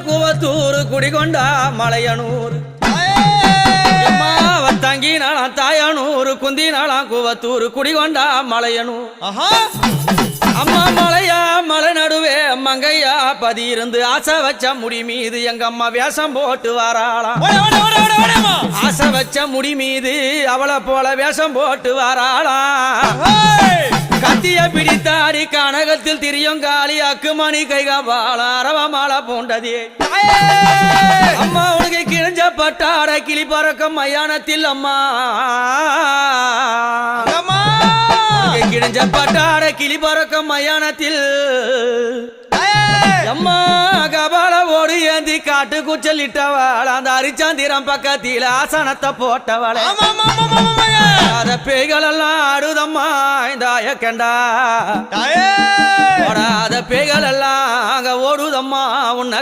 கூவத்தூர் குடிகொண்டா மலையனூர் தங்கினாலாம் தாயனூர் குந்தினாலாம் கூவத்தூர் குடிகொண்டா மலையனூர் அம்மா மலையா மலை நடுவே மங்கையா பதி இருந்து ஆசை வச்ச முடி மீது எங்க அம்மா வேஷம் போட்டு வாராளாம். ஆசை வச்ச முடி மீது அவளை போல வேஷம் போட்டு வாராளாம். கத்திய பிடித்தாடி கனகத்தில் திரியுங்காலி அக்குமணி கைகால அரவ மாலை போண்டதே அம்மா உனக்கு கிழிஞ்ச பட்டாட கிளி பறக்கும் மயானத்தில் அம்மா கிழிஞ்ச பட்டாட கிளி பறக்கும் மயானத்தில் அம்மா கபால ஓடு ஏந்தி காட்டு குச்சலிட்டவள் அந்த அரிச்சாந்திரம் பக்கத்தில் ஆசனத்தை போட்டவள் அத பேய்கள் எல்லாம் ஆடுதம்மா இந்த கண்டா ஓடாத பேய்கள் எல்லாம் அங்க ஓடுதம்மா உன்னை